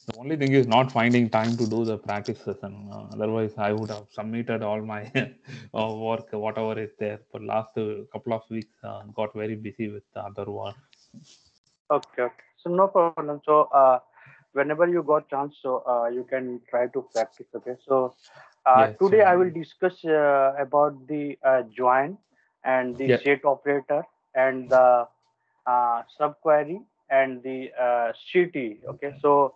The only thing is not finding time to do the practice session. Otherwise, I would have submitted all my work, whatever is there. For last couple of weeks, got very busy with the other work. Okay, okay. So no problem. So whenever you got chance, so you can try to practice. Okay. So Yes, today sure. I will discuss about the join and the Yeah. set operator and the subquery and the CT. Okay. So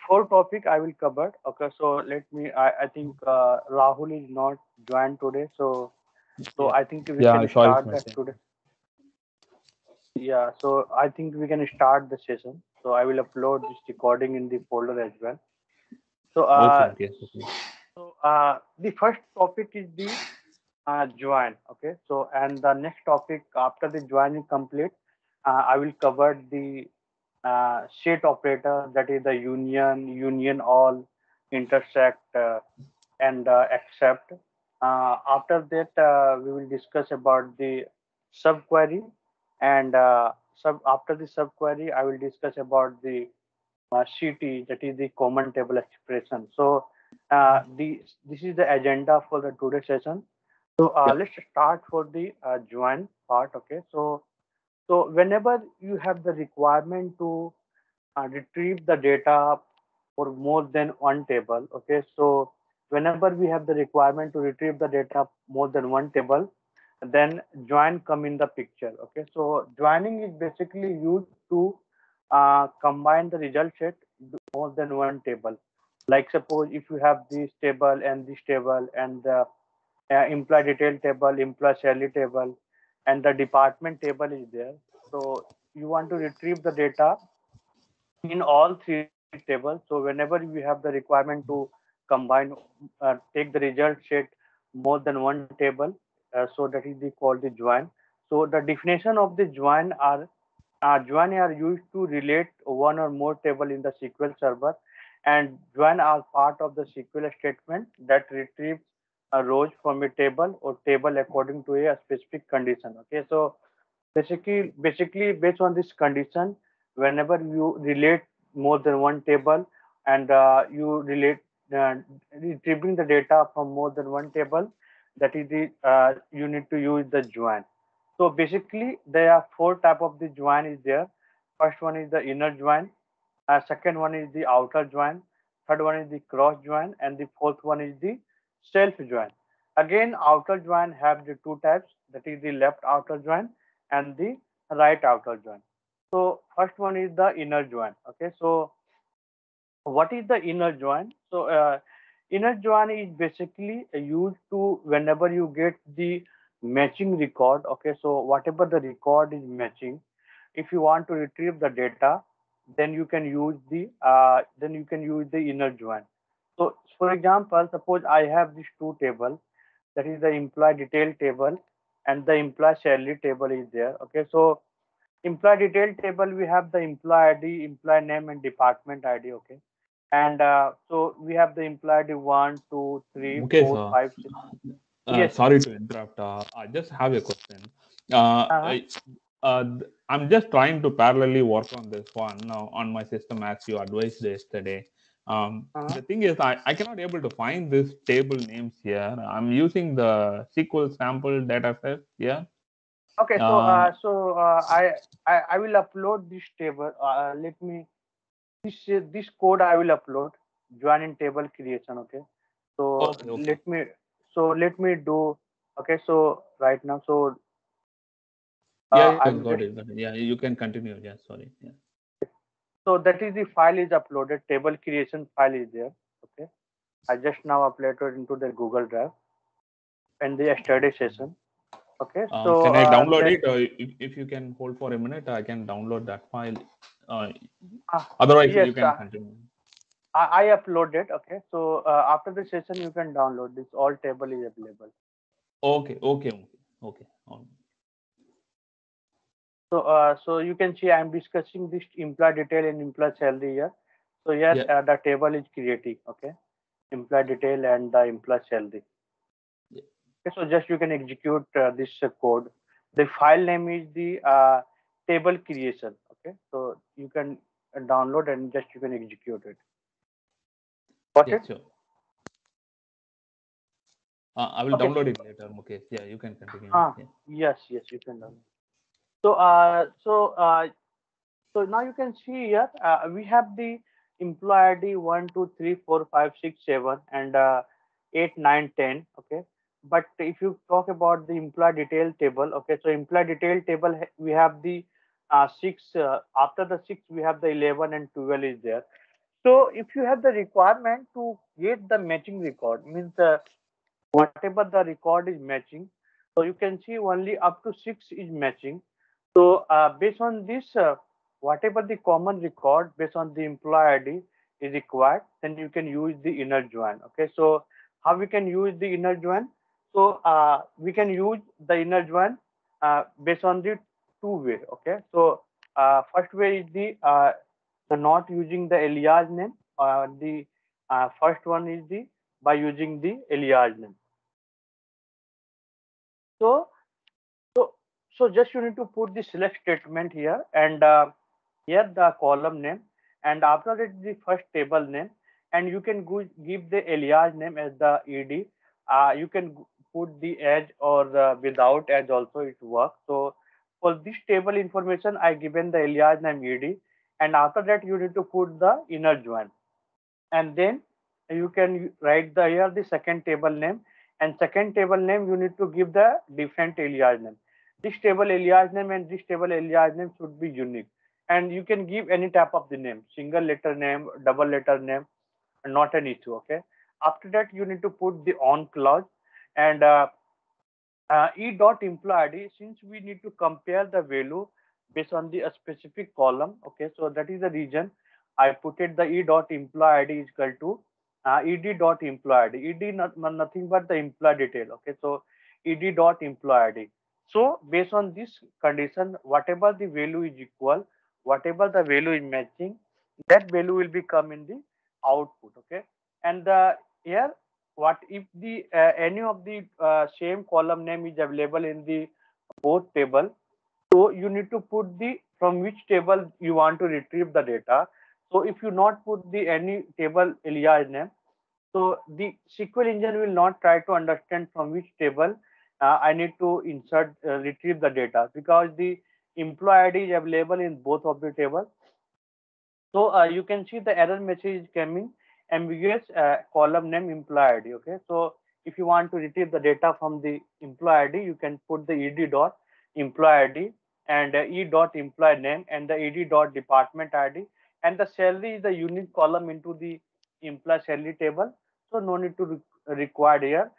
four topic I will cover. Okay. So let me. I think Rahul is not joined today. So Yeah. I think we Yeah, I can saw his start that message. today. Yeah, so I think we can start the session. So I will upload this recording in the folder as well. So Okay, okay, okay. the first topic is the join. Okay, so and the next topic after the join is complete, I will cover the set operator, that is the union all, intersect, and accept. After that, we will discuss about the subquery, and sub after the subquery, I will discuss about the CT, that is the common table expression. So this is the agenda for the today session. So Yeah. let's start for the join part. Okay, so whenever you have the requirement to retrieve the data for more than one table. Okay, so whenever we have the requirement to retrieve the data more than one table, then join come in the picture. Okay, so joining is basically used to combine the result set more than one table. Like suppose if you have this table and the employee detail table, employee salary table, and the department table is there. So you want to retrieve the data in all three tables. So whenever we have the requirement to combine, take the result set more than one table, so that is the called the join. So the definition of the join are used to relate one or more table in the SQL server, and join are part of the SQL statement that retrieves a rows from a table or table according to a specific condition. Okay, so basically based on this condition, whenever you relate more than one table and you relate uh, retrieving the data from more than one table, that is the you need to use the join. So basically there are four type of the join is there. First one is the inner join, second one is the outer join, third one is the cross join, and the fourth one is the self join. Again, outer join have the two types, that is the left outer join and the right outer join. So first one is the inner join. Okay, so what is the inner join? So inner join is basically used to whenever you get the matching record. Okay, so whatever the record is matching, if you want to retrieve the data, then you can use the inner join. So for example, suppose I have these two tables, that is the employee detail table and the employee salary table is there. Okay, so employee detail table, we have the employee ID, employee name, and department ID. Okay, and so we have the employee ID one, two, three, Mukesh, four, five, six. Yes. sorry to interrupt. I just have a question. Uh, Uh-huh. I'm just trying to parallelly work on this one on my system as you advised yesterday. Uh-huh. The thing is, I cannot able to find this table names here. I'm using the SQL sample data set here. Okay, so Uh, I will upload this table. Let me this code I will upload. Join in table creation. Okay, so okay, okay. let me do. Okay, so right now, so Yeah, I yeah, will got just. it, got it. Yeah, you can continue. Yeah, sorry. Yeah. So that is the file is uploaded. Table creation file is there. Okay, I just now uploaded into the Google Drive and the yesterday session. Okay, so Can I download then it? If you can hold for a minute, I can download that file. Uh, uh, Otherwise, you yes, can continue. I uploaded. Okay, so after the session you can download this. All table is available. Okay, okay, okay, okay. So you can see I'm discussing this employee detail and employee salary here. So here Yeah, the table is creating. Okay, employee detail and the employee salary. yeah. Okay, so just you can execute this code. The file name is the table creation. Okay, so you can download and just you can execute it. Got Yeah, it? sure. I will Okay. download it later, Mukesh. Yeah, you can continue. Ah, Yeah. yes, yes, you can download. So, so now you can see here we have the employee ID 1, 2, 3, 4, 5, 6, 7, and 8, 9, 10. Okay. But if you talk about the employee detail table, okay, so employee detail table, we have the 6, after the 6, we have the 11 and 12 is there. So if you have the requirement to get the matching record, means whatever the record is matching, so you can see only up to 6 is matching. So based on this, whatever the common record based on the employee ID is required, then you can use the inner join. Okay, so how we can use the inner join? So we can use the inner join based on the two way. Okay, so first way is the not using the alias name. The first one is the by using the alias name. So So, so just you need to put the select statement here and here the column name, and after that the first table name, and you can go, give the alias name as the ed. You can put the edge or without edge also it works. So for this table information, I given the alias name ed, and after that you need to put the inner join, and then you can write the here the second table name, and second table name you need to give the different alias name. This table alias name and this table alias name should be unique, and you can give any type of the name, single letter name, double letter name, not an issue. Okay, after that you need to put the on clause, and e dot employee ID, since we need to compare the value based on the specific column. Okay, so that is the reason I put it the e dot employee ID is equal to ed dot employee ID. Ed nothing but the employee detail. Okay, so ed dot employee ID. So based on this condition, whatever the value is equal, whatever the value is matching, that value will be come in the output. Okay, and the here what if the any of the same column name is available in the both table, so you need to put the from which table you want to retrieve the data. So if you not put the any table alias name, so the SQL engine will not try to understand from which table I need to insert retrieve the data, because the employee ID is available in both of the tables. So you can see the error message coming ambiguous column name employee ID. Okay, so if you want to retrieve the data from the employee ID, you can put the ed dot employee ID and e dot employee name and the ed dot department ID, and the salary is the unique column into the employee salary table. So no need to require here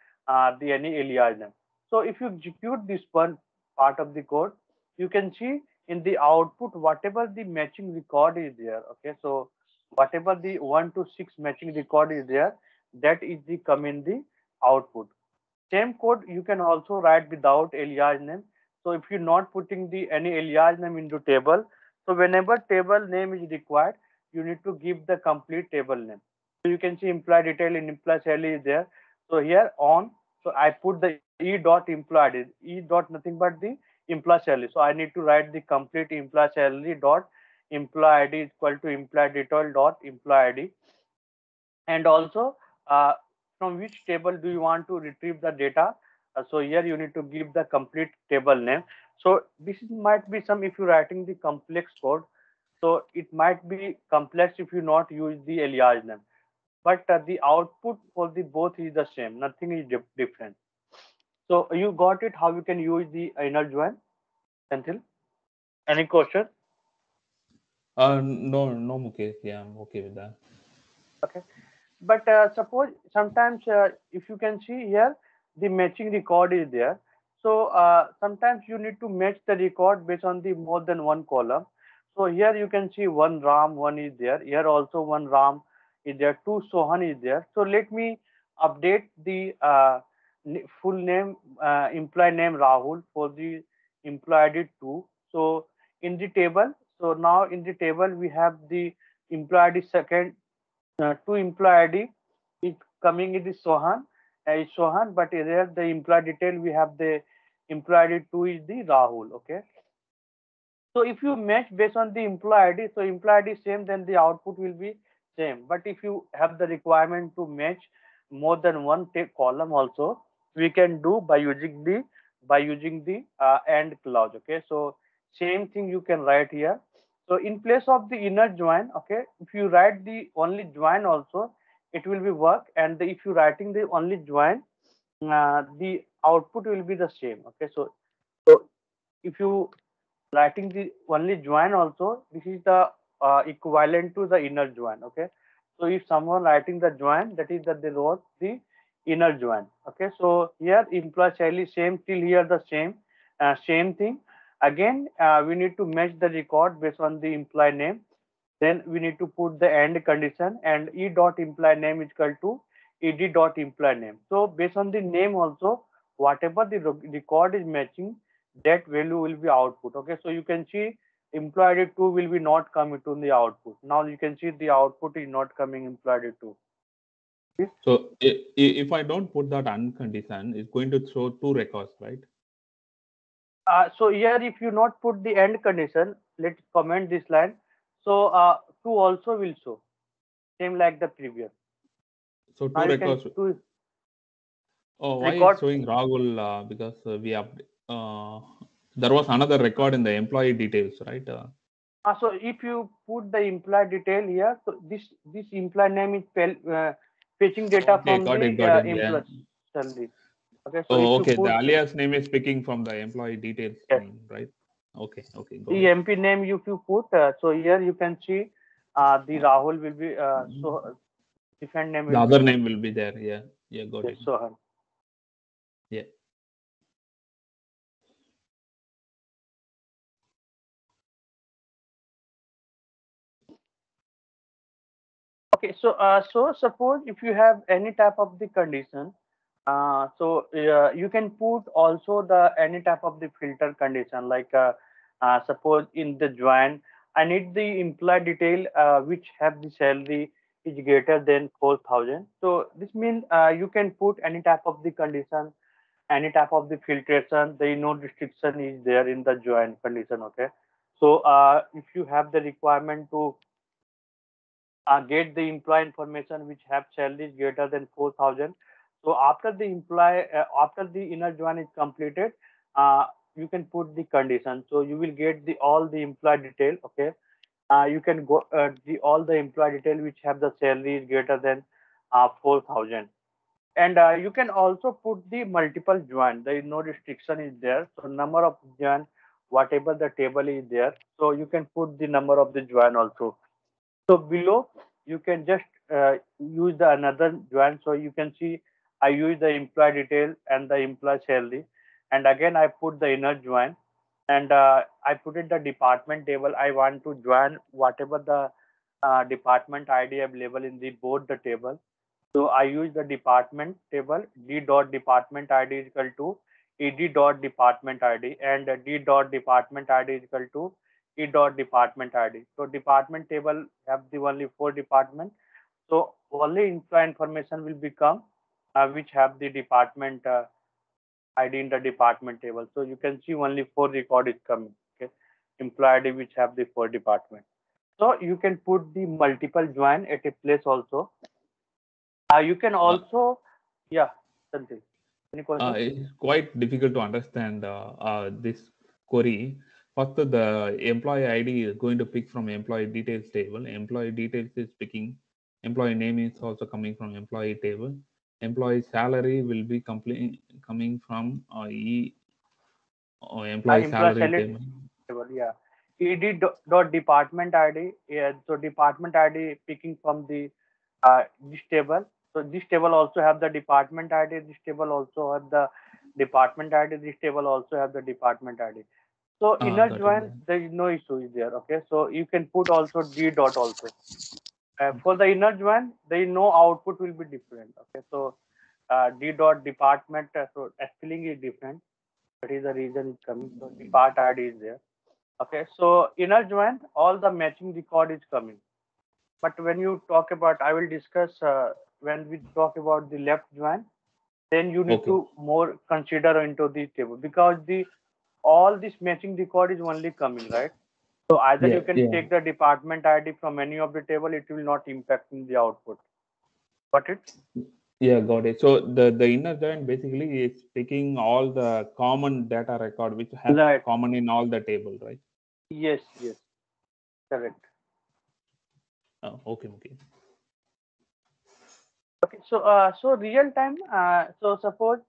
the any alias name. So if you execute this one part of the code, you can see in the output whatever the matching record is there. Okay, so whatever the 1 to 6 matching record is there, that is the come in the output. Same code you can also write without alias name. So if you're not putting the any alias name into table, so whenever table name is required, you need to give the complete table name. So you can see employee detail in employee salary is there. So here on, so I put the e dot employee, e dot nothing but the employee salary. So I need to write the complete employee salary dot employee ID is equal to employee detail dot employee ID, and also from which table do you want to retrieve the data. So here you need to give the complete table name. So might be some if you're writing the complex code, so it might be complex if you not use the alias name, but the output for the both is the same, nothing is different. So you got it how you can use the inner join, until any question? No, no, Mukesh. Yeah, I'm okay with that. Okay, but suppose sometimes if you can see here the matching record is there. So sometimes you need to match the record based on the more than one column. So here you can see one ram, one is there, here also one ram is there, two sohan is there. So let me update the full name employee name Rahul for the employee ID 2. So in the table, so now in the table we have the employee ID second, to employee ID is coming in the Sohan, but here the employee detail we have the employee ID 2 is the Rahul. Okay, So if you match based on the employee ID, so employee ID same, then the output will be same. But if you have the requirement to match more than one column also, we can do by using the AND clause. Okay, so same thing you can write here. So in place of the inner join, okay, if you write the only join also, it will be work. And if you writing the only join, the output will be the same. Okay, so if you writing the only join also, this is the equivalent to the inner join. Okay, so if someone writing the join, that is that they wrote the inner join. Okay, so here employee child is same, till here the same thing. Again, we need to match the record based on the employee name. Then we need to put the end condition, and e dot employee name is equal to ed dot employee name. So based on the name also, whatever the record is matching, that value will be output. Okay, so you can see employee ID 2 will be not coming to the output. Now you can see the output is not coming employee ID 2. So if I don't put that uncondition, it's going to show two records, right? So here, if you not put the end condition, let's comment this line. So 2 also will show, same like the previous. So Now two you can records. two Oh, why record. it's showing Rahul? Because we have there was another record in the employee details, right? So if you put the employee detail here, so this employee name is fetching data Okay, from got the it, got it. Yeah. employee salary. Okay, so if Oh, you okay. The put alias name is picking from the employee details yes, name, right? Okay, okay, got the it. MP name, if you put, so here you can see the Uh, Rahul will be so different name the will be other come. name will be there. Yeah, yeah, got Yes, it. Sohan. Yeah. Okay, so suppose if you have any type of the condition, you can put also the any type of the filter condition, like suppose in the join, I need the employee detail which have the salary is greater than 4,000. So this means you can put any type of the condition, any type of the filtration. There is no restriction is there in the join condition. Okay, so if you have the requirement to get the employee information which have salaries greater than 4,000. So after the after the inner join is completed, you can put the condition. So you will get the all the employee detail. Okay, you can go the all the employee detail which have the salaries greater than 4,000. And you can also put the multiple join. There is no restriction is there. So number of join, whatever the table is there. So you can put the number of the join also. So below, you can just use the another join. So you can see I use the employee detail and the employee salary. And again, I put the inner join, and I put it the department table. I want to join whatever the department ID available in the both the table. So I use the department table, d dot department ID is equal to ed dot department ID, and d dot department ID is equal to e dot department ID. So department table have the only 4 department. So only employee information will become which have the department ID in the department table. So you can see only 4 record is coming. Okay, employee ID which have the 4 department. So you can put the multiple join at a place also. You can Uh, also, yeah, something. Any question? it's quite difficult to understand this query. First, the employee ID is going to pick from employee details table. Employee details is picking. Employee name is also coming from employee table. Employee salary will be coming from employee Employee salary salary table. table, yeah. Dot department ID. Yeah, so department ID picking from the this table. So this table also have the department ID. This table also have the department ID. This table also have the department ID. So inner Got it. join, there is no issue is there. Okay, so you can put also d dot also. For the inner join, there is no output will be different. Okay, so d dot department, so spelling is different. That is the reason it's coming. So depart ID is there. Okay, so inner join, all the matching record is coming. But when you talk about, I will discuss when we talk about the left join, then you need Okay. to more consider into the table, because the all this matching record is only coming, right? So either Yeah, you can yeah, take the department ID from any of the table, it will not impact in the output. Got it? yeah. Got it. So the inner join basically is picking all the common data record which has Right. common in all the table, right? Yes, yes, correct. Okay, okay. Okay, so real time. So suppose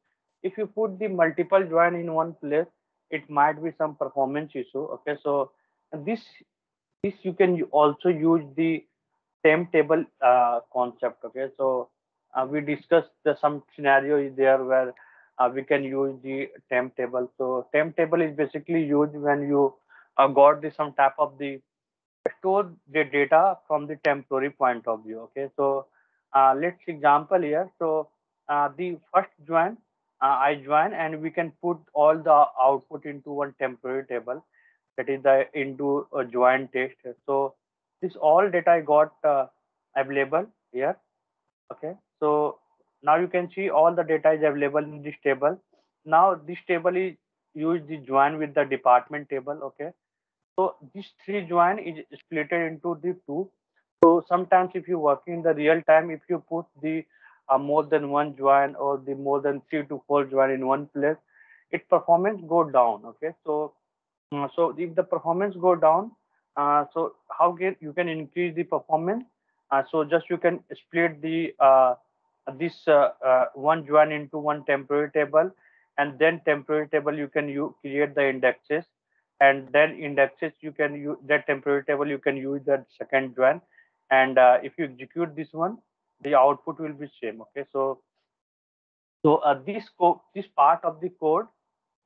if you put the multiple join in one place, it might be some performance issue. Okay, so this this you can also use the temp table concept. Okay, so we discussed some scenario is there where we can use the temp table. So temp table is basically used when you got the some type of the store the data from the temporary point of view. Okay, so let's example here. So the first join, I join, and we can put all the output into one temporary table, that is the into a join test. So this all data I got available here. Okay, so now you can see all the data is available in this table. Now this table is used the join with the department table. Okay, so this three join is split into the two. So sometimes if you work in the real time, if you put the more than one join or the more than 3 to 4 join in one place, its performance go down. Okay, so so if the performance go down, so how can you can increase the performance? So just you can split the this one join into one temporary table, and then temporary table you can create the indexes, and then indexes you can use that temporary table you can use that second join, and if you execute this one, the output will be same. Okay, so this part of the code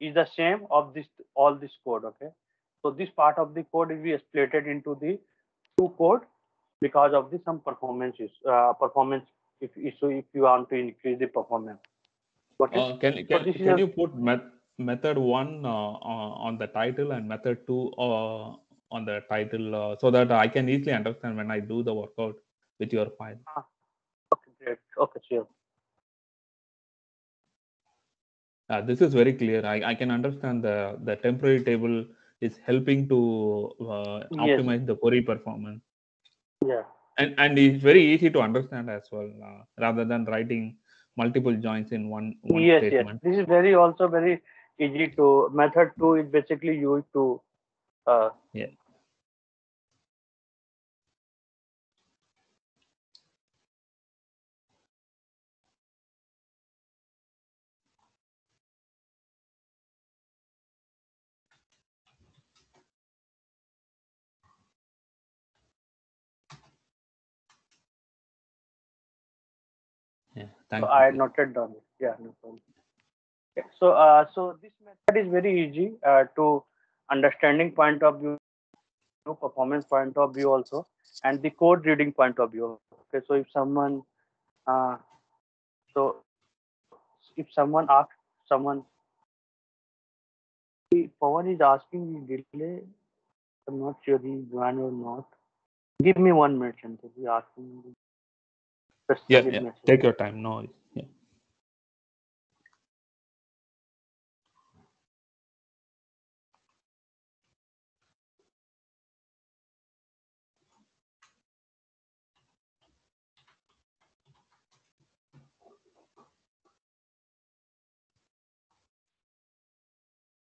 is the same of this all this code. Okay, so this part of the code will be split into the two code because of the some performance if issue if you want to increase the performance. Got it? Can So can this is can a you put method one on the title and method two on the title so that I can easily understand when I do the workout with your file? ah, okay, great. Okay, sure. This is very clear. I can understand the temporary table is helping to Yes, optimize the query performance, yeah, and it's very easy to understand as well, rather than writing multiple joins in one yes, yes. statement. This is very also very easy to method two is basically used to uh, Yeah. Yeah. so Thanks, I Mukesh. noted down it. Yeah, no problem. Okay. So so this method is very easy to understanding point of view, performance point of view also, and the code reading point of view. Okay, so if someone uh, so if someone asks someone, Pawan is asking me delay, I'm not sure he's joined or not. Give me 1 minute, Chantal. He's asking me. Just check Yeah, his yeah. message. Take your time. No worries. Yeah.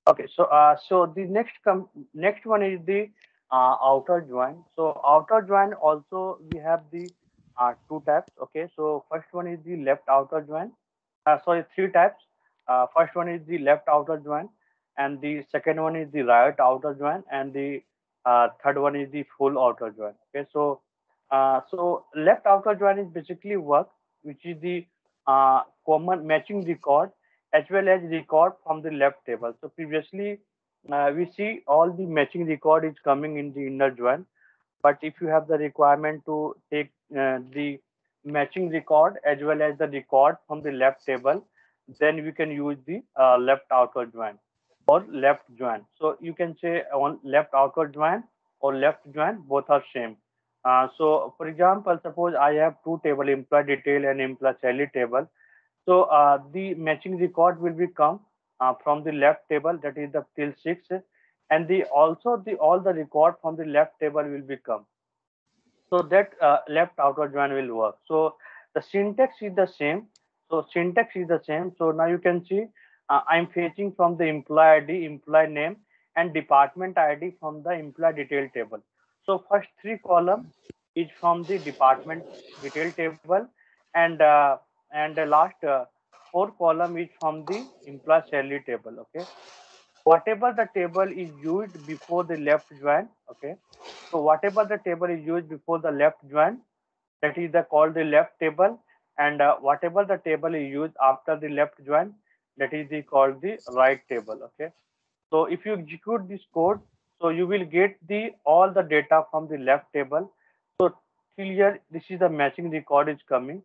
Okay, so so the next one is the outer join. So outer join also we have the two types. Okay, so first one is the left outer join. Sorry, three types. First one is the left outer join, and the second one is the right outer join, and the third one is the full outer join. Okay, so so left outer join is basically work, which is the common matching record as well as record from the left table. So previously, we see all the matching record is coming in the inner join. But if you have the requirement to take the matching record as well as the record from the left table, then we can use the left outer join or left join. So you can say on left outer join or left join, both are same. So for example, suppose I have two table, employee detail and employee salary table. So the matching record will be come from the left table, that is the till 6, and all the record from the left table will become. So that left outer join will work. So the syntax is the same. So now you can see I'm fetching from the employee ID, employee name, and department ID from the employee detail table. So first three column is from the department detail table, and the last four column is from the employee salary table. Okay, whatever the table is used before the left join. Okay, so whatever the table is used before the left join, that is the called the left table, and whatever the table is used after the left join, that is the called the right table. Okay, so if you execute this code, so you will get the all the data from the left table. So till here this is the matching record is coming,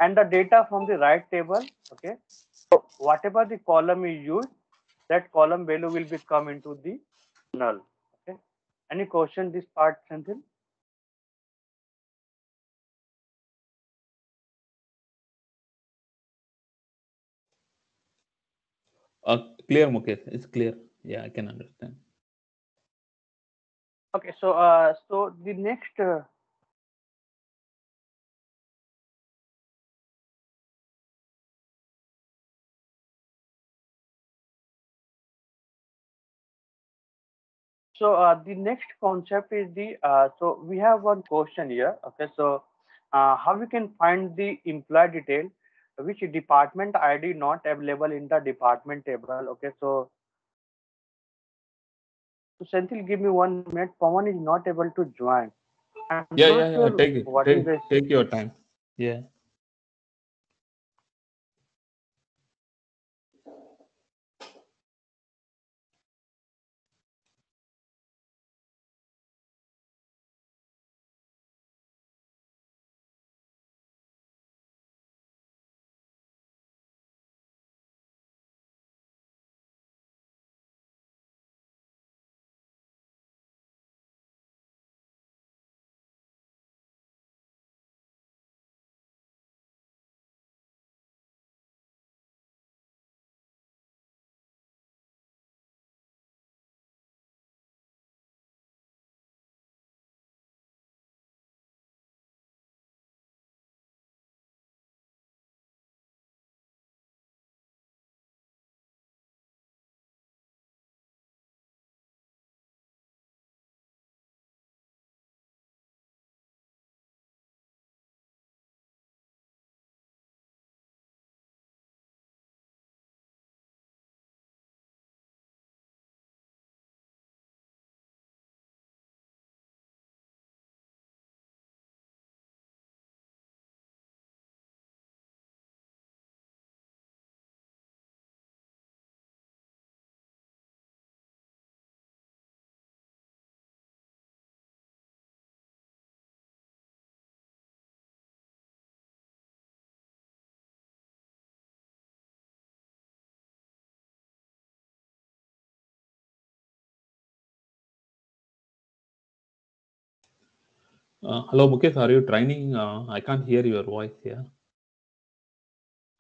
and the data from the right table. Okay, so whatever the column is used, that column value will be come into the null. Okay, any question this part, Senthil? Clear, Mukesh. It's clear. Yeah, I can understand. Okay, so so the next so the next concept is the so we have one question here. Okay, so how we can find the employee detail, which department ID not available in the department table. Okay, so Senthil, give me 1 minute. Pawan is not able to join. I'm Yeah, not yeah, sure yeah. Take it. what is the issue. Take your time. Yeah. Hello, Mukesh. Are you training? I can't hear your voice here.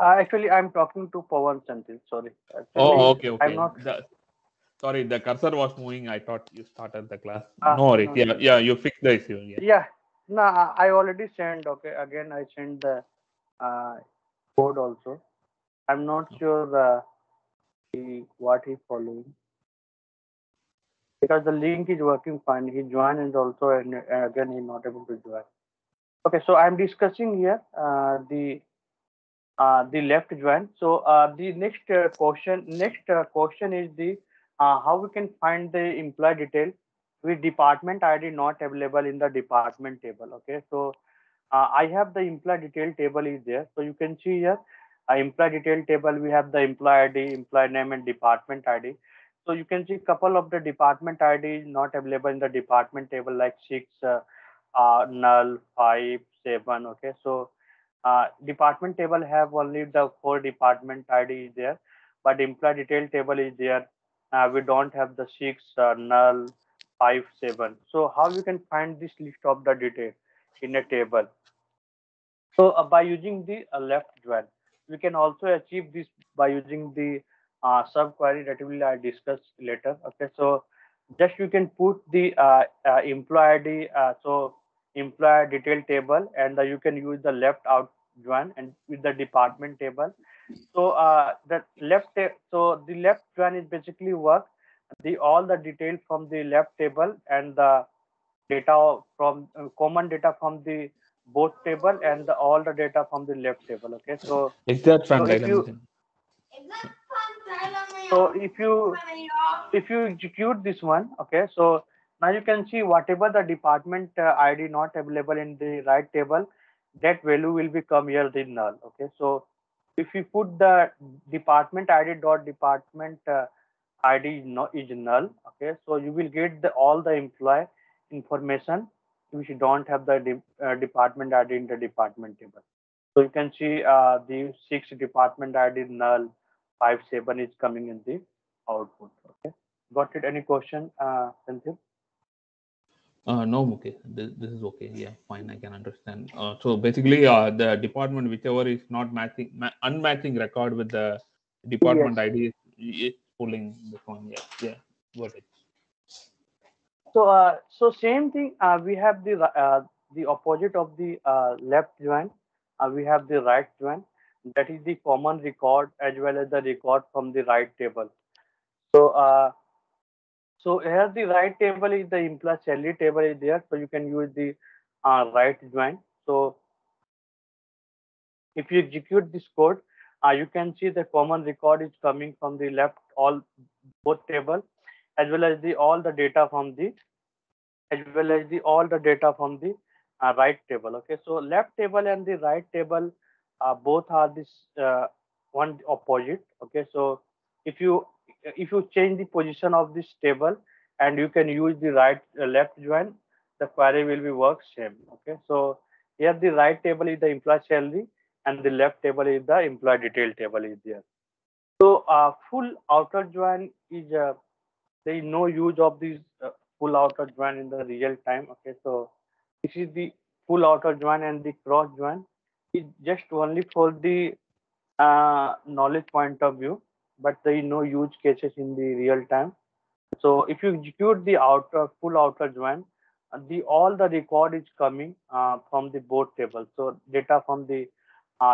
Actually, I'm talking to Pawan, Senthil. Sorry. Oh, Actually, okay, I'm okay. not. Sorry, the cursor was moving. I thought you started the class. No worries. No, no, Yeah, no. yeah. You fixed the issue. Yeah. Yeah. No, I already sent. Okay, again I sent the uh, code also. I'm not sure what he's following, because the link is working fine. He joined and also, and again he's not able to join. Okay, so I'm discussing here the left join. So the next question is the how we can find the employee detail with department ID not available in the department table. Okay, so I have the employee detail table is there. So you can see here, employee detail table, we have the employee ID, employee name, and department ID. So you can see couple of the department ID is not available in the department table, like 6, null, 5, 7. Okay, so department table have only the 4 department ID is there, but employee detail table is there. We don't have the 6, null, 5, 7. So how we can find this list of the detail in a table? So by using the left join, we can also achieve this by using the subquery that will I discuss later. Okay, so just you can put the employee ID, so employer detail table, and you can use the left out join and with the department table. So so the left join is basically work the all the details from the left table and the data from common data from the both table and all the data from the left table. Okay, Exact so front if you dimension. so if you execute this one, okay, so now you can see whatever the department ID not available in the right table, that value will become here the null. Okay, so if you put the department ID dot department ID is null, okay, so you will get the all the employee information which don't have the department ID in the department table. So you can see the 6 department ID null, 5 7 is coming in the output. Okay, got it? Any question, Sanjay? No, okay. This is okay. Yeah, fine. I can understand. So basically, the department, whichever is not unmatching record with the Yes. department ID is pulling this one. Yeah, yeah. Got it. So same thing. We have the opposite of the left join. We have the right join. That is the common record as well as the record from the right table. So so here the right table is the employee salary table is there. So you can use the right join. So if you execute this code, you can see the common record is coming from the left all both table as well as the all the data from the as well as the all the data from the right table. Okay, so left table and the right table both are this one opposite. Okay, so if you if you change the position of this table and you can use the right left join, the query will be work same. Okay, so here the right table is the employee salary and the left table is the employee detail table is there. So full outer join is there is no use of this full outer join in the real time. Okay, so this is the full outer join and the cross join is just only for the knowledge point of view, but there is no use cases in the real time. So if you execute the outer full outer join, the all the record is coming from the both tables. So data from the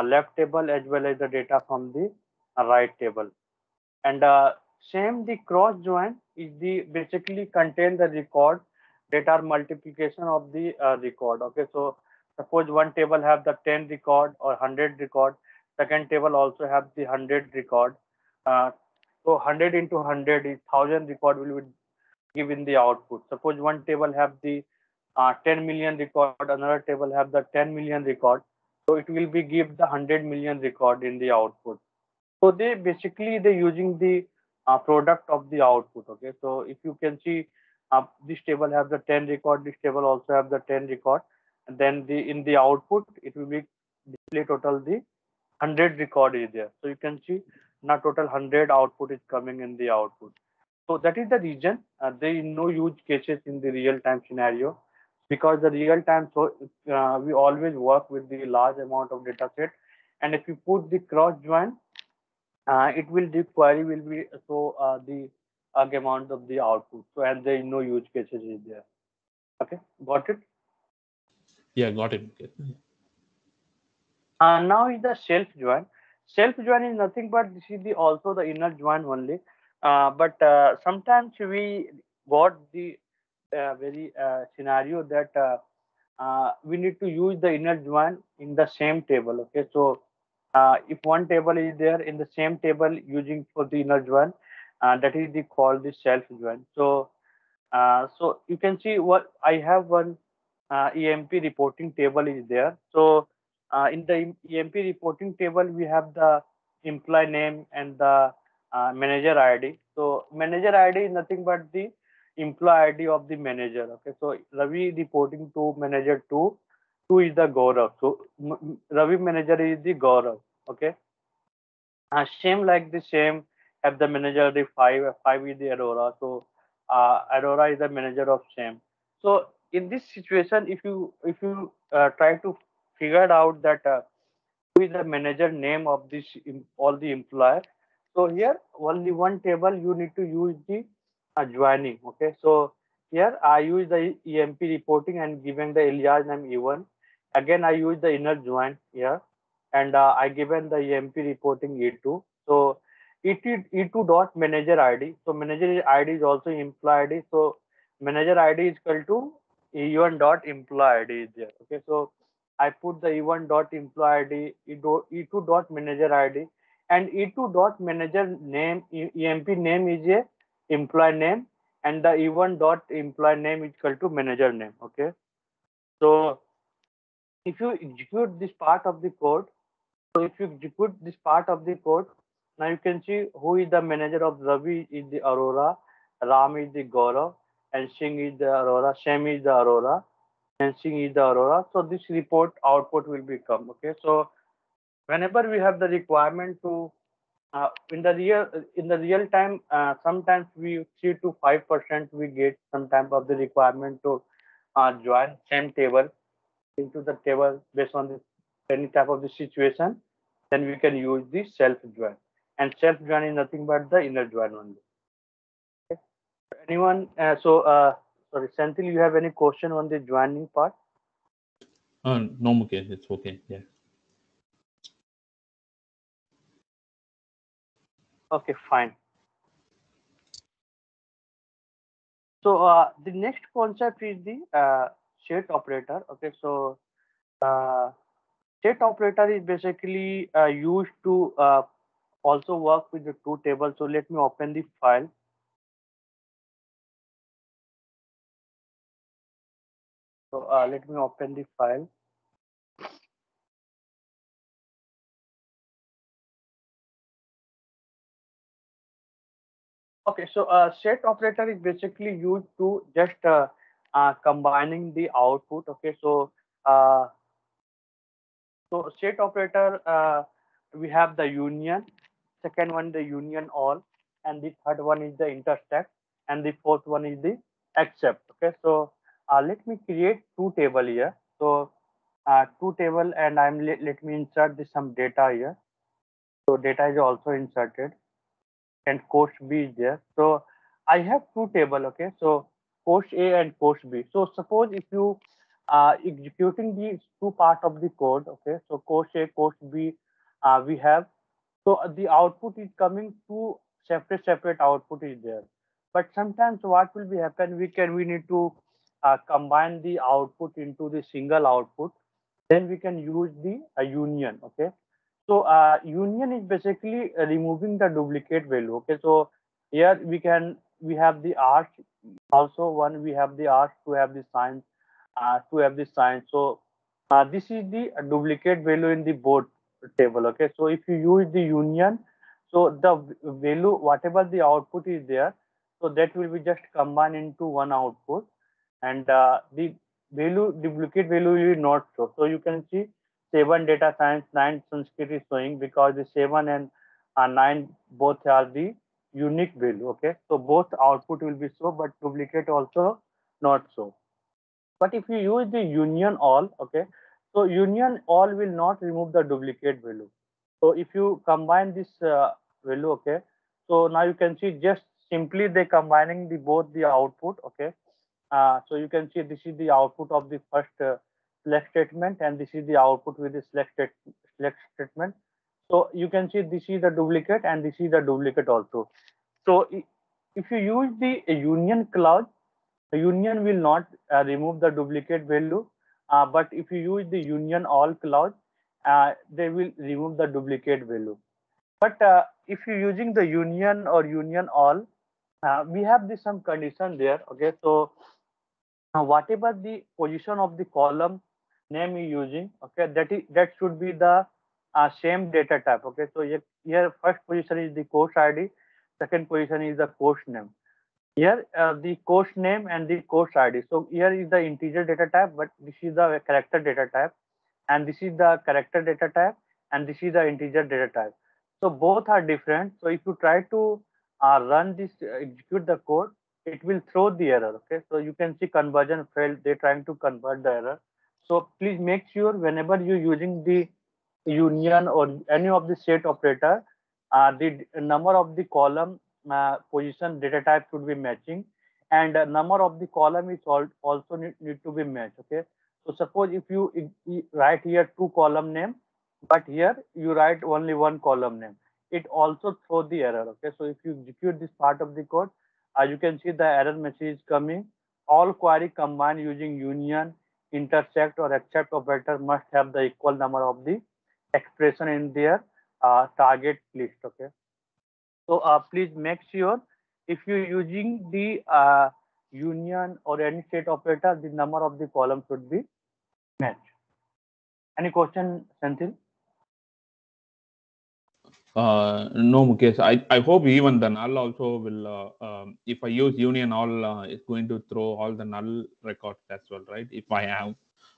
left table as well as the data from the right table. And same the cross join is the basically contain the record that are multiplication of the record. Okay, so suppose one table have the 10 record or 100 record, second table also have the 100 record. uh, so 100 into 100 is 1000 record will be given the output. Suppose one table have the 10 million record, another table have the 10 million record, so it will be give the 100 million record in the output. So they basically they using the product of the output. Okay, so if you can see this table have the 10 record, this table also have the 10 record, and then the in the output it will be display total the 100 record is there. So you can see now total 100 output is coming in the output. So that is the reason there is no use cases in the real time scenario, because the real time, so we always work with the large amount of data set, and if you put the cross join, it will the query will be so the amount of the output. So and there is no use cases is there. Okay, got it. Yeah, got it. Okay. Now is the self join. Self join is nothing but this is the also the inner join only. But sometimes we got the very scenario that we need to use the inner join in the same table. Okay, so if one table is there in the same table using for the inner join, that is the called the self join. So so you can see what I have one EMP reporting table is there. So in the EMP reporting table, we have the employee name and the manager ID. So manager ID is nothing but the employee ID of the manager. Okay, so Ravi reporting to manager two. Two is the Gaurav. So Ravi manager is the Gaurav. Okay, same like the same have the manager the five is the Aurora. So Aurora is the manager of same. So in this situation, if you try to figure out that who is the manager name of this all the employer, so here only one table you need to use the joining. Okay, so here I use the EMP reporting and giving the alias name E1. Again, I use the inner join here, and I given the EMP reporting E2. So E2 dot manager ID. So manager ID is also employee ID. So manager ID is equal to E1 dot employee ID is there. Okay, so I put the E1 dot employee ID, E2 dot manager ID, and E2 dot manager name, EMP name is a employee name, and the E1 dot employee name is equal to manager name. Okay, so if you execute this part of the code, so if you execute this part of the code, now you can see who is the manager of Ravi is the Aurora, Ram is the Gaurav, and Singh is the Aurora, Shem is the Aurora, and Singh is the Aurora. So this report output will become. Okay, so whenever we have the requirement to in the real time, sometimes we 3 to 5% we get some type of the requirement to join same table into the table based on the any type of the situation. Then we can use the self join, and self join is nothing but the inner join only. Anyone? Sorry, Senthil, you have any question on the joining part? No, Mukesh, it's okay. Yeah. Okay, fine. So the next concept is the set operator. Okay, so uh, set operator is basically used to also work with the two tables. So let me open the file. So let me open the file. Okay, so set operator is basically used to just combining the output. Okay, so uh, set operator, we have the union, second one the union all, and the third one is the intersect, and the fourth one is the except. Okay, so let me create two table here. So two table, and let me insert some data here. So data is also inserted, and course B is there. So I have two table. Okay, so course A and course B. So suppose if you executing these two part of the code. Okay, so course A, course B, we have. So the output is coming two separate output is there. But sometimes what will be happen? We need to combine the output into the single output. Then we can use the union. Okay, so union is basically removing the duplicate value. Okay, so here we have the arch also one, we have the arch to have the sign, to have the sign. So this is the duplicate value in the both table. Okay, so if you use the union, so the value whatever the output is there, so that will be just combined into one output, and the value duplicate value will not show. So you can see 7 data science, 9 Sanskrit is showing because the 7 and 9 both are the unique value. Okay, so both output will be show, but duplicate also not show. But if you use the union all, okay, so union all will not remove the duplicate value. So if you combine this value, okay, so now you can see just simply they combining the both the output. Okay, so you can see this is the output of the first select statement, and this is the output with the select statement. So you can see this is the duplicate and this is the duplicate also. So if you use the union clause, the union will not remove the duplicate value, but if you use the union all clause, they will remove the duplicate value. But if you're using the union or union all, we have this some condition there. Okay, so whatever the position of the column name you're using, okay, that should be the same data type. Okay, so here first position is the course ID, second position is the course name. Here the course name and the course ID. So here is the integer data type, but this is the character data type, and this is the character data type, and this is the integer data type. So both are different. So if you try to run this, execute the code, it will throw the error. Okay, so you can see conversion failed. They're trying to convert the error. So please make sure whenever you're using the union or any of the set operator, the number of the column position data type should be matching, and number of the column is also need to be matched. Okay, so suppose if you write here two column name, but here you write only one column name, it also throw the error. Okay, so if you execute this part of the code, you can see the error message coming. All query combined using union, intersect, or except operator must have the equal number of the expression in their target list. Okay, so please make sure if you're using the union or any state operator, the number of the column should be matched. Any question, Senthil? No, Mukesh. I hope even the null also will. If I use union all, it's going to throw all the null records as well, right? If I have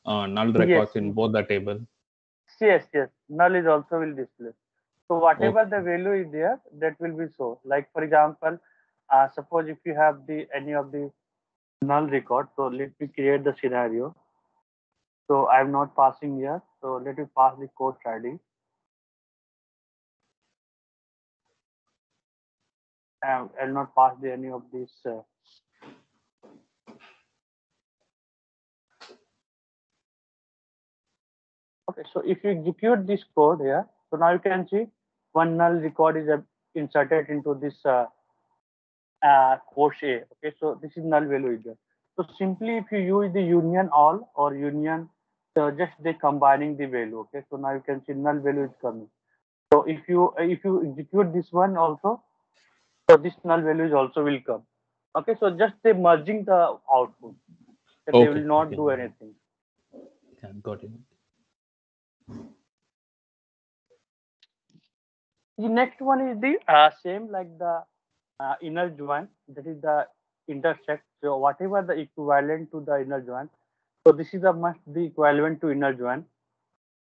null Yes, records in both the table. yes. Null is also will display. So whatever Okay. the value is there, that will be so. Like for example, suppose if you have the any of the null record, so let me create the scenario. So I'm not passing here. So let me pass the course ID. I'll not pass the any of these. Okay, so if you execute this code here, so now you can see one null record is inserted into this course A. Okay, so this is null value is there. So simply if you use the union all or union, so just they combining the value. Okay, so now you can see null value is coming. So if you execute this one also, so this null values also will come. Okay, so just they merging the output, that they will Okay. not Okay. do anything. Yeah, got it. The next one is the same like the inner join, that is the intersect. So whatever the equivalent to the inner join, so this is a must be equivalent to inner join.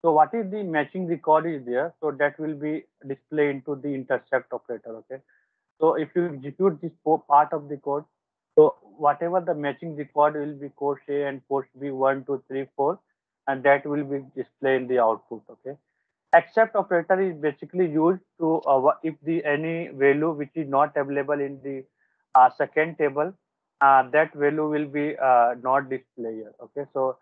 So what is the matching record is there, so that will be displayed into the intersect operator. Okay, so if you execute this part of the code, so whatever the matching record will be course A and course B 1, 2, 3, 4, and that will be displayed in the output. Okay, except operator is basically used to if the any value which is not available in the second table, that value will be not displayed here. Okay, so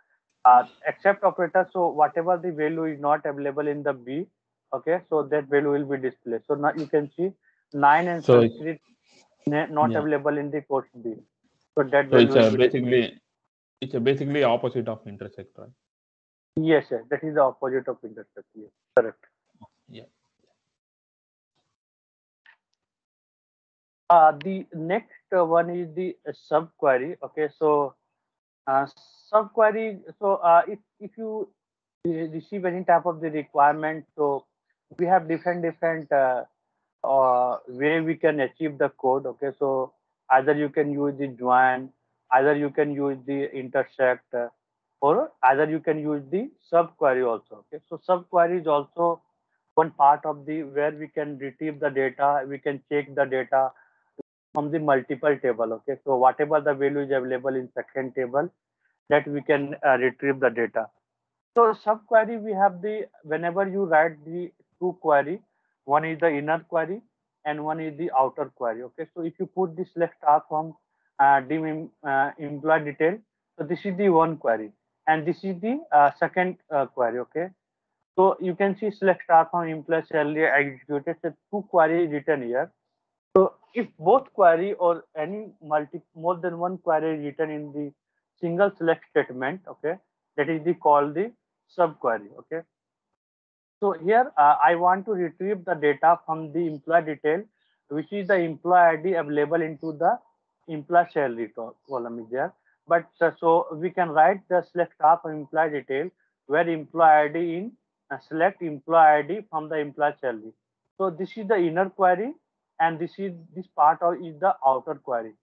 except operator, so whatever the value is not available in the B, okay, so that value will be displayed. So now you can see 9 and So Sanskrit not yeah. available in the course B, so that So value will be displayed. it's a basically opposite of intersect, right? Yes, that is the opposite of intersect. Yes, correct. Yeah. The next one is the subquery. Okay, so uh, subquery. So if you receive any type of the requirement, so we have different way we can achieve the code. Okay, so either you can use the join, either you can use the intersect, or either you can use the subquery also. Okay, so subquery is also one part of the where we can retrieve the data, we can check the data from the multiple table. Okay, so whatever the value is available in second table, that we can retrieve the data. So subquery, we have the whenever you write the two query, one is the inner query and one is the outer query. Okay, so if you put the select star from dim employee detail, so this is the one query and this is the second query. Okay, so you can see select star from employee salary executed. So two query written here. So if both query or any more than one query is written in the single select statement, okay, that is the called the subquery. Okay, so here I want to retrieve the data from the employee detail, which is the employee ID available into the employee salary column is there. But so we can write the select star from employee detail where employee ID in select employee ID from the employee salary. So this is the inner query and this part of is the outer query.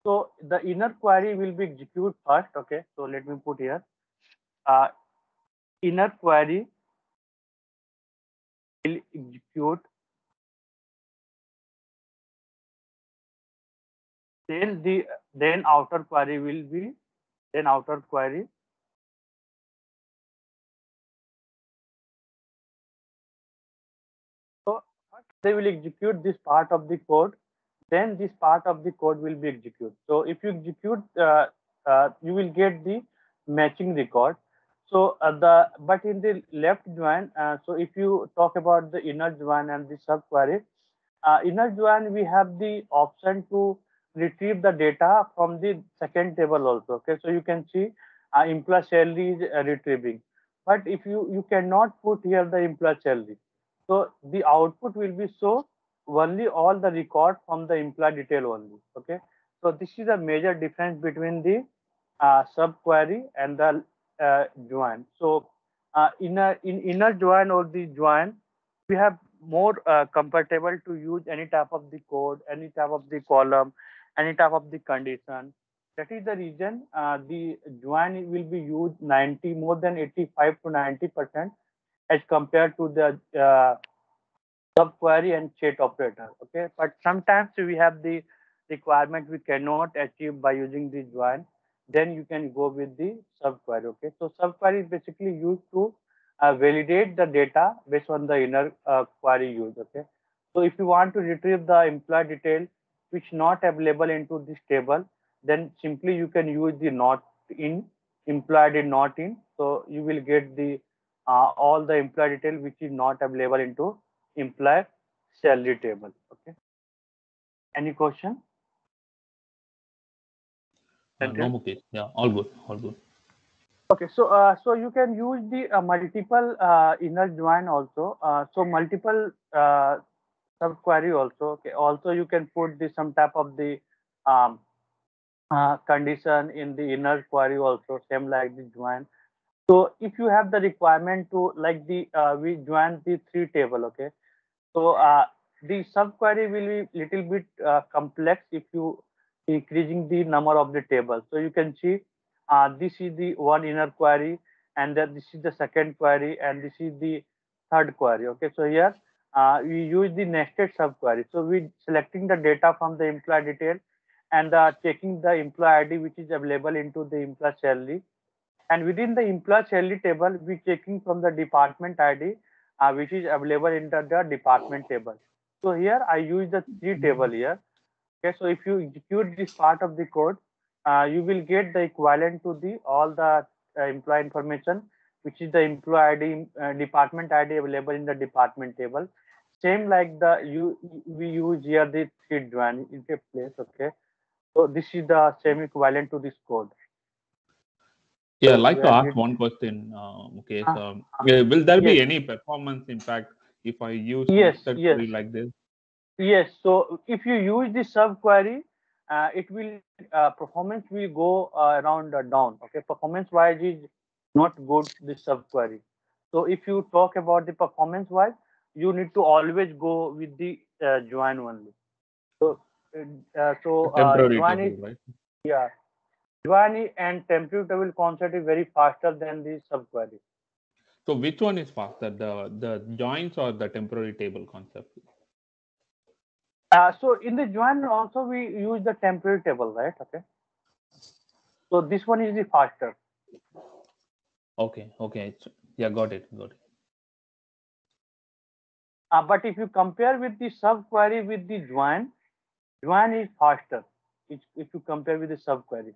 So the inner query will be executed first. Okay, so let me put here uh, inner query will execute, then outer query will be, then outer query, so first they will execute this part of the code, then this part of the code will be executed. So if you execute, you will get the matching record. So but in the left join, so if you talk about the inner join and the subquery, inner join we have the option to retrieve the data from the second table also. Okay, so you can see employee salary is retrieving, but if you cannot put here the employee salary, so the output will be show only all the record from the employee detail only. Okay, so this is a major difference between the subquery and the join. So in inner join or the join, we have more comfortable to use any type of the code, any type of the column, any type of the condition. That is the reason the join will be used 90 more than 85 to 90% as compared to the subquery and chat operator. Okay, but sometimes we have the requirement we cannot achieve by using the join, then you can go with the subquery. Okay, so subquery is basically used to validate the data based on the inner query use. Okay, so if you want to retrieve the employee detail which not available into this table, then simply you can use the not in employee did not in, so you will get the all the employee detail which is not available into employee salary table. Okay, any question? No, Sanjay? Mukesh. Yeah, all good, all good. Okay, so so you can use the multiple inner join also. So multiple subquery also. Okay, also you can put the some type of the um, condition in the inner query also, same like the join. So if you have the requirement to like the we join the three table. Okay, so the subquery will be little bit complex if you increasing the number of the tables. So you can see this is the one inner query, and then this is the second query, and this is the third query. Okay, so here we use the nested subquery. So we selecting the data from the employee detail and checking the employee ID which is available into the employee salary, and within the employee salary table, we checking from the department ID, which is available in the department table. So here I use the three table here. Okay, so if you execute this part of the code, you will get the equivalent to the all the employee information, which is the employee ID, department ID available in the department table. Same like the you we use here the three join in a place. Okay, so this is the same equivalent to this code. Yeah, I'd So like to where ask did one question, Mukesh. uh, Will there yes. be any performance impact if I use Yes, nested yes, query like this? yes. So if you use the subquery, it will performance will go around down. Okay, performance wise is not good this subquery. So if you talk about the performance wise, you need to always go with the join only. So Temporary join table, is right? yeah, join and temporary table concept is very faster than the subquery. So which one is faster, the joins or the temporary table concept? So in the join also we use the temporary table, right? Okay. So this one is the faster. Okay, okay. Yeah, got it, got it. But if you compare with the subquery with the join, join is faster. If you compare with the subquery.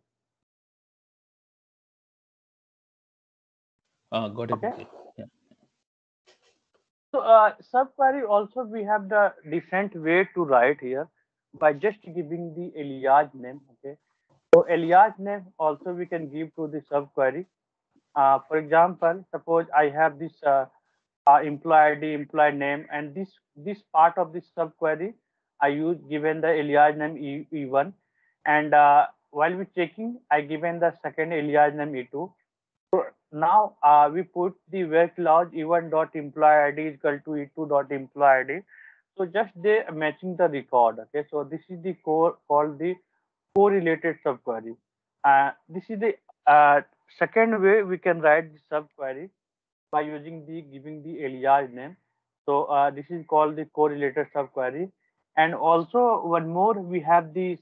Got it, Okay. Mukesh. Yeah. So subquery also we have the different way to write here by just giving the alias name. Okay. So alias name also we can give to the subquery. For example, suppose I have this employee ID, employee name, and this part of this subquery I use given the alias name E1, and while we checking, I given the second alias name E2. So now we put the where clause E1 dot employee ID is equal to E2 dot employee ID. So just they matching the record. Okay, so this is the core called the correlated subquery. This is the second way we can write the subquery by using the giving the alias name. So this is called the correlated subquery. And also one more, we have this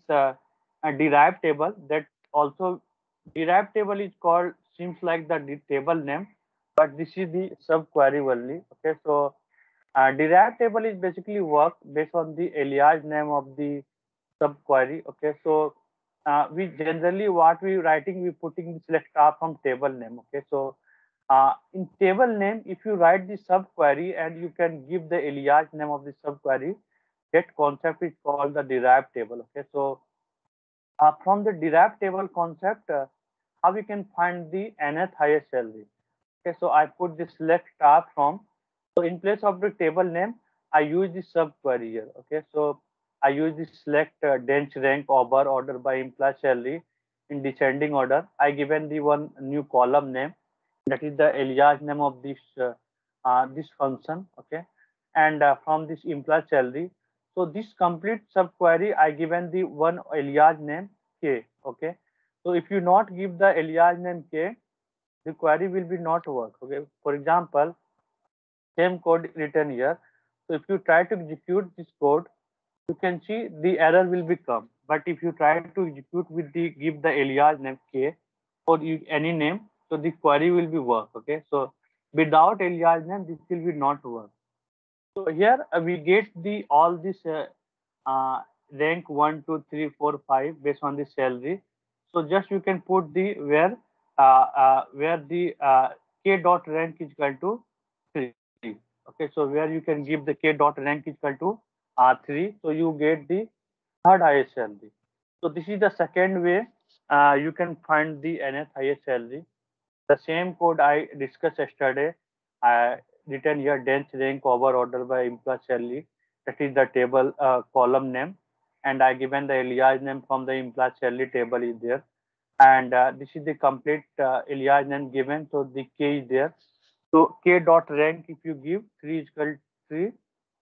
derived table that also derived table is called seems like the table name, but this is the subquery only. Okay, so derived table is basically work based on the alias name of the subquery. Okay, so we generally what we writing, we putting the select star from table name. Okay, so in table name, if you write the subquery and you can give the alias name of the subquery, that concept is called the derived table. Okay, so from the derived table concept, how we can find the nth highest salary. Okay, so I put the select star from. So in place of the table name, I use the subquery here. Okay, so I use the select dense rank over order by implied salary in descending order. I given the one new column name, that is the alias name of this function. Okay, and from this implied salary. So this complete subquery, I given the one alias name k. Okay, so if you not give the alias name k, the query will be not work. Okay, for example, same code written here. So if you try to execute this code, you can see the error will become. But if you try to execute with the give the alias name k or any name, so the query will be work. Okay, so without alias name, this will be not work. So here we get the all this uh, rank 1, 2, 3, 4, 5 based on the salary. So just you can put the where the k dot rank is equal to 3. Okay, so where you can give the k dot rank is equal to 3. So you get the third highest salary. So this is the second way you can find the nth highest salary. The same code I discussed yesterday, I written here dense rank over order by implied salary. That is the table column name, and I given the alias name from the implied salary table is there. And this is the complete alias name given. So the k is there. So k dot rank, if you give 3 is equal to 3,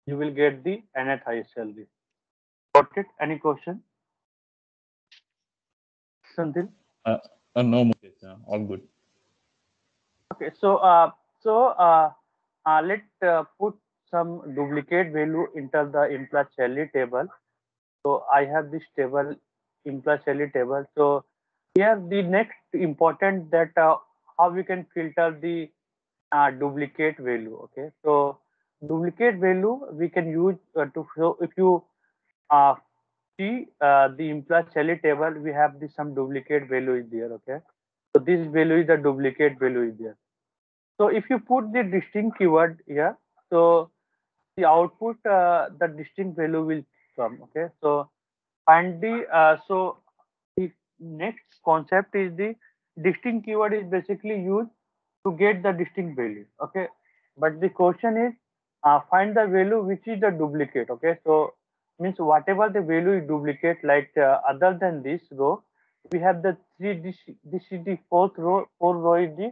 you will get the nth highest salary. Got it? Any question, Santil? Uh, no, Mukesh, all good. Okay, so let's put some duplicate value into the implied salary table. So I have this table, implied salary table. So here the next important that how we can filter the duplicate value. Okay, so duplicate value we can use to show if you uh, see the implied salary table, we have the some duplicate value is there. Okay, so this value is the duplicate value is there. So if you put the distinct keyword here, so the output, the distinct value will come. Okay, so and the next concept is the distinct keyword is basically used to get the distinct value. Okay, but the question is find the value which is the duplicate. Okay, so means whatever the value is duplicate, like other than this row, we have the three. This is the fourth row. Fourth row is the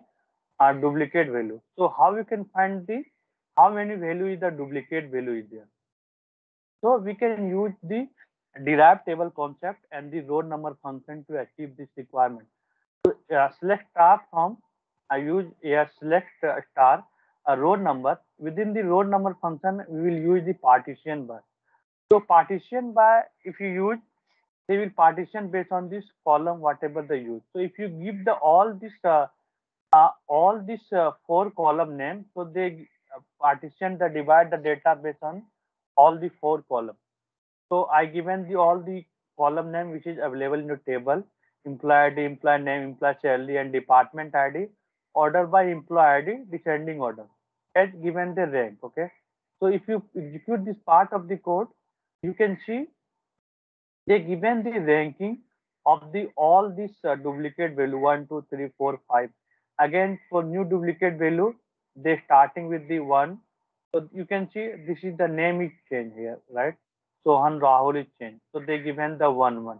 duplicate value. So how you can find the how many value is the duplicate value is there? So we can use the derived table concept and the row number function to achieve this requirement. So select star from I use a select star a row number. Within the row number function, we will use the partition by. So partition by, if you use, they will partition based on this column whatever they use. So if you give the all these four column names, so they partition the divide the data based on all the four columns. So I given the all the column name which is available in the table, employee ID, employee name, employee salary, and department ID, order by employee ID, descending order, as given the rank. Okay, so if you execute this part of the code, you can see they given the ranking of the all these duplicate value 1, 2, 3, 4, 5. Again, for new duplicate value, they starting with the 1. So you can see this is the name is changed here, right? Sohan Rahul is changed. So they given the 1, 1.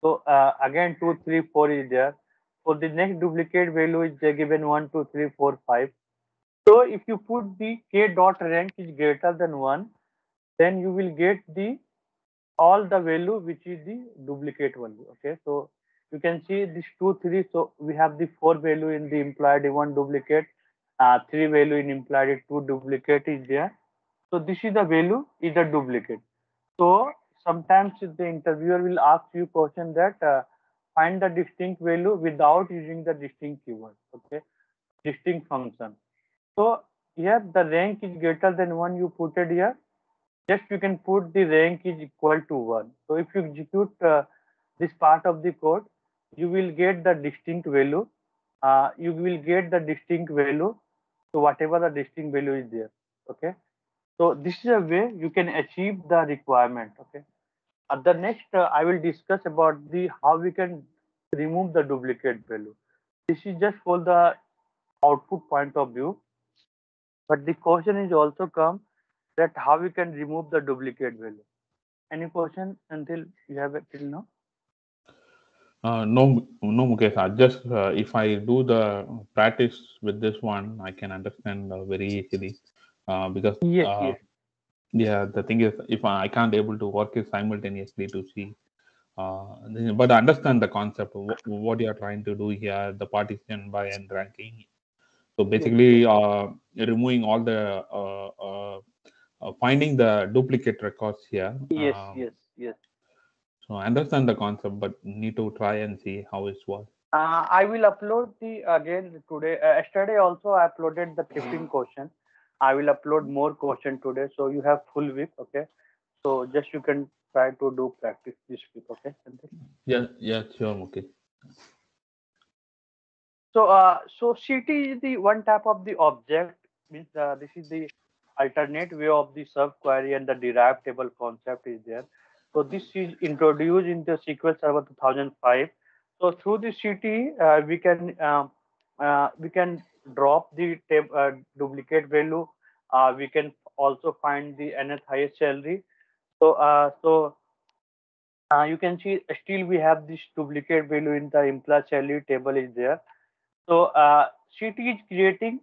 So again 2, 3, 4 is there. For the next duplicate value is they given 1, 2, 3, 4, 5. So if you put the k dot rank is greater than 1, then you will get the all the value which is the duplicate value. Okay, so you can see this 2, 3. So we have the 4 value in the implied 1 duplicate, 3 value in implied 2 duplicate is there. So this is the value is a duplicate. So sometimes the interviewer will ask you question that find the distinct value without using the distinct keyword. Okay, distinct function. So here the rank is greater than 1, you put it here. just you can put the rank is equal to 1. So if you execute this part of the code, you will get the distinct value. You will get the distinct value to whatever the distinct value is there. Okay. So this is a way you can achieve the requirement. Okay. The next I will discuss about the how we can remove the duplicate value. This is just for the output point of view, but the question is also come that how we can remove the duplicate value. Any question until you have it till now? No, no, Mukesh. I just if I do the practice with this one, I can understand very easily. Because Yes, yes, yeah, the thing is, if I can't able to work it simultaneously to see, but I understand the concept of what you are trying to do here, the partition by and ranking. So yes, yes, basically, removing all the finding the duplicate records here. yes, yes, yes. So I understand the concept, but need to try and see how it works. I will upload the again today. Yesterday also I uploaded the 15 question. I will upload more question today, so you have full week. Okay, so just you can try to do practice this week. Okay, Sandeep? Yeah, yeah, sure, Mukesh. So CT is the one type of the object. Means this is the alternate way of the subquery and the derived table concept is there. So this is introduced in the SQL Server 2005. So through the CT, we can drop the duplicate value. We can also find the nth highest salary. So you can see still we have this duplicate value in the employee salary table is there. So CT is creating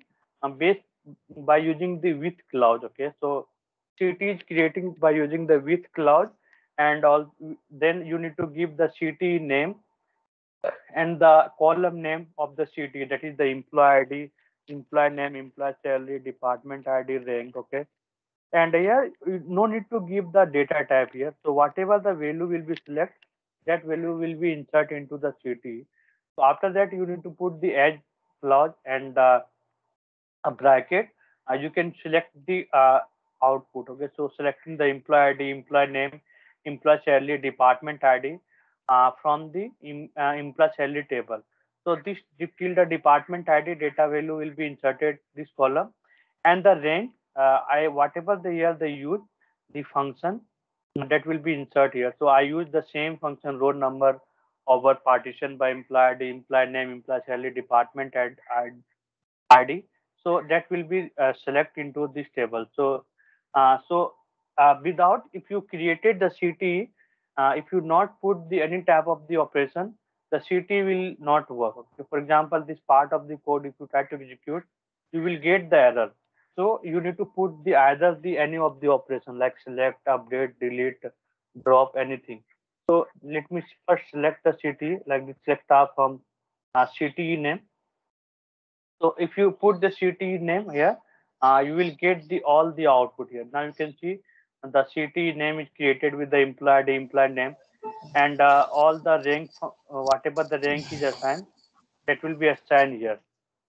based by using the with clause. Okay, so CT is creating by using the with clause, and all. Then you need to give the CT name and the column name of the CT. That is the employee ID, employee name, employee salary, department ID, rank. Okay, and here no need to give the data type here. So whatever the value will be select, that value will be insert into the CT. So after that you need to put the edge clause and a bracket. You can select the output. Okay, so selecting the employee ID, employee name, employee salary, department ID from the employee salary table. So this till the department ID data value will be inserted this column, and the rank I whatever the year they use the function that will be insert here. So I use the same function row number over partition by employee ID, employee name, employee salary, department and ID. So that will be select into this table. Without if you created the CT, if you not put the any type of the operation, the CT will not work. Okay? For example, this part of the code, if you try to execute, you will get the error. So you need to put the either the any of the operation like select, update, delete, drop, anything. So let me first select the CT like the select tab from CT name. So if you put the CT name here, you will get the all the output here. Now you can see the CT name is created with the employee name, and all the rank, whatever the rank is assigned, that will be assigned here.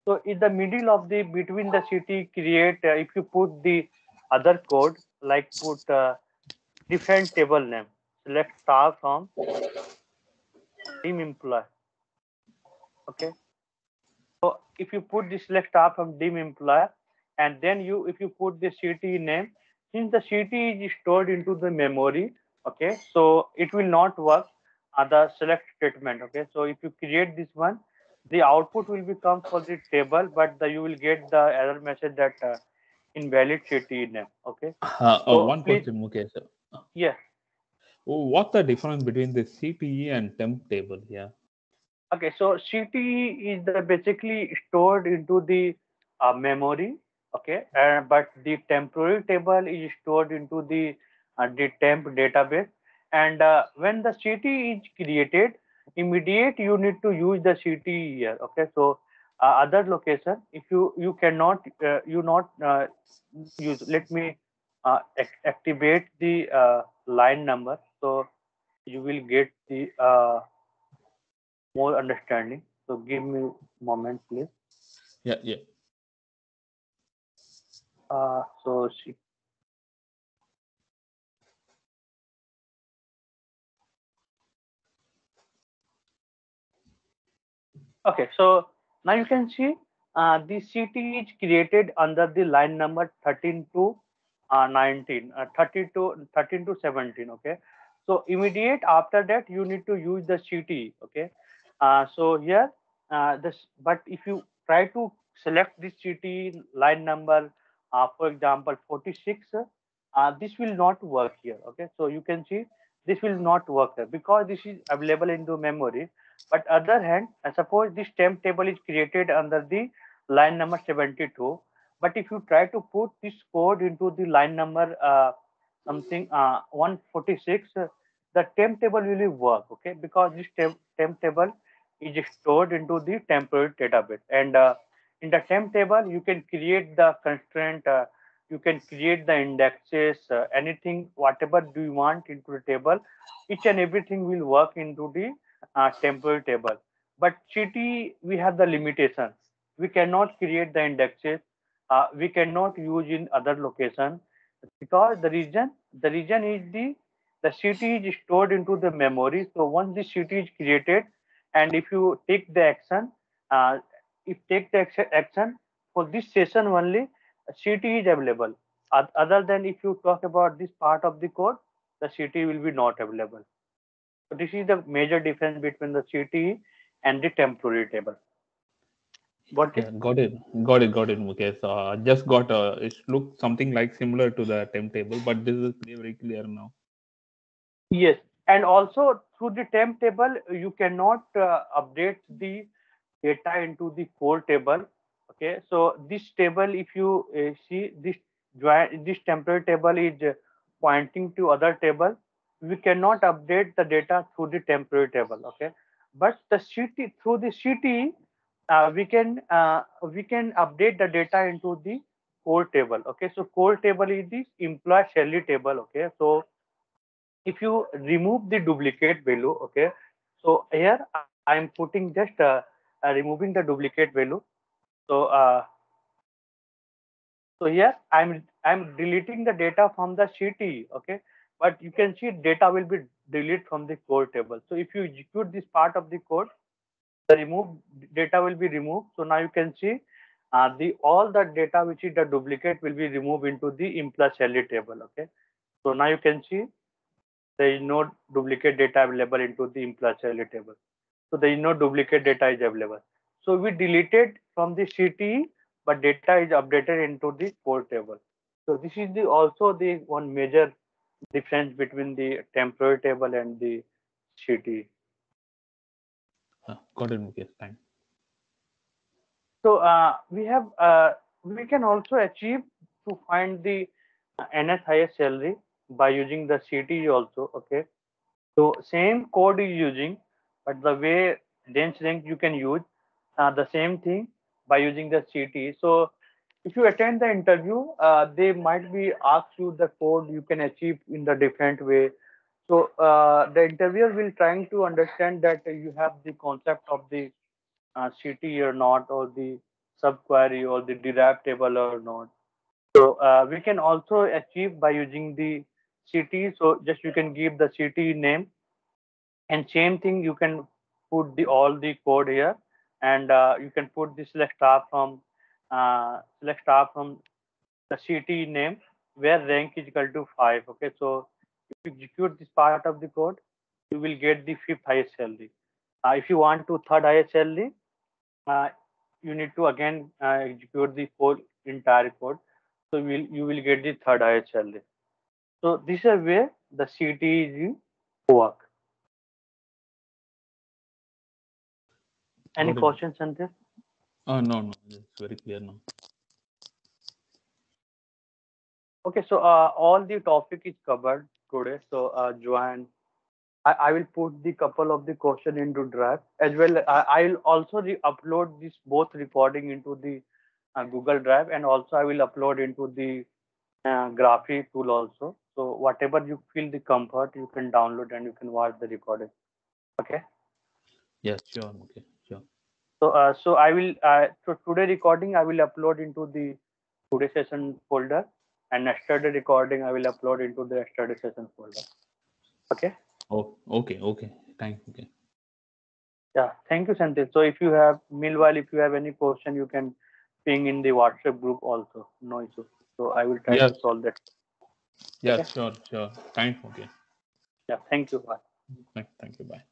So in the middle of the between the CT create, if you put the other code like put different table name, select star from team employee. Okay. So if you put the select star from dim employer, and then you if you put the CT name, since the CT is stored into the memory, okay, so it will not work the select statement. Okay, so if you create this one, the output will become for the table, but you will get the error message that invalid CT name. Okay, so One please, question, Mukesh. yes. What's the difference between the CTE and temp table here? Okay, so CT is the basically stored into the memory. Okay, but the temporary table is stored into the temp database. And when the CT is created, immediate you need to use the CT here. Okay, so other location if you cannot you not use. Let me activate the line number so you will get the more understanding. So give me a moment, please. Yeah, yeah. So Okay, so now you can see the CT is created under the line number 13 to 19, 30 to 13 to 17. Okay, so immediate after that you need to use the CT. Okay, so here this, but if you try to select this CT line number, for example 46, this will not work here. Okay, so you can see this will not work here because this is available into memory. But other hand, suppose this temp table is created under the line number 72. But if you try to put this code into the line number something 146, the temp table will work. Okay, because this temp table is stored into the temporary database, and in the temp table you can create the constraint. You can create the indexes, anything, whatever do you want into the table. Each and everything will work into the temporary table. But CT, we have the limitation. We cannot create the indexes. We cannot use in other location because the reason is the CT is stored into the memory. So once the CT is created, and if you take the action, uh, if take the action for this session only, CT is available. Other than if you talk about this part of the code, the CT will be not available. So this is the major difference between the CTE and the temporary table. Got it? Yeah, got it, Mukesh. Just got it looks something like similar to the temp table, but this is very clear now. Yes. And also through the temp table, you cannot update the data into the core table. Okay. So this table, if you see this temporary table is pointing to other table, we cannot update the data through the temporary table. Okay. But the CT through the CT, we can update the data into the core table. Okay. So core table is the employee salary table. Okay. So if you remove the duplicate value, okay, so here I'm putting just removing the duplicate value. So so here I'm deleting the data from the CTE, okay, but you can see data will be deleted from the core table. So if you execute this part of the code, the remove data will be removed. So now you can see the all the data which is the duplicate will be removed into the employee salary table. Okay, so now you can see there is no duplicate data available into the employee salary table. So there is no duplicate data is available. So we deleted from the CTE, but data is updated into the core table. So this is the also the one major difference between the temporary table and the CTE. Got it, Mukesh. Thanks. So we can also achieve to find the NSIS salary by using the CTE also. Okay. So same code is using, but the way dense rank you can use the same thing by using the CT. So if you attend the interview, they might be ask you the code you can achieve in the different way. So the interviewer will trying to understand that you have the concept of the CT or not, or the subquery or the derived table or not. So we can also achieve by using the CT. So just you can give the CT name, and same thing you can put the all the code here, and you can put the select star from the city name where rank is equal to 5. Okay, so if you execute this part of the code, you will get the fifth highest salary. If you want to third highest salary, uh, you need to again execute the whole entire code, so you will get the third highest salary. So this is where the city is work. Any Got it. questions on this? No, no, it's very clear now. Okay, so all the topic is covered today. So Joanne, I will put the couple of the question into Drive as well. I'll also upload this both recording into the Google Drive, and also I will upload into the Graphy tool also. So whatever you feel the comfort, you can download and you can watch the recording. Okay. Yeah, sure, okay, sure. So I will so today recording I will upload into the today session folder, and yesterday recording I will upload into the yesterday session folder. Okay. Oh, okay, okay. Thanks, okay. Yeah, thank you, Senthil. So if you have, meanwhile, if you have any question, you can ping in the WhatsApp group also. No issue. So I will try Yes. to solve that. Yes, Okay. sure. Thanks. Okay. Yeah, thank you. Bye. Thank you. Bye.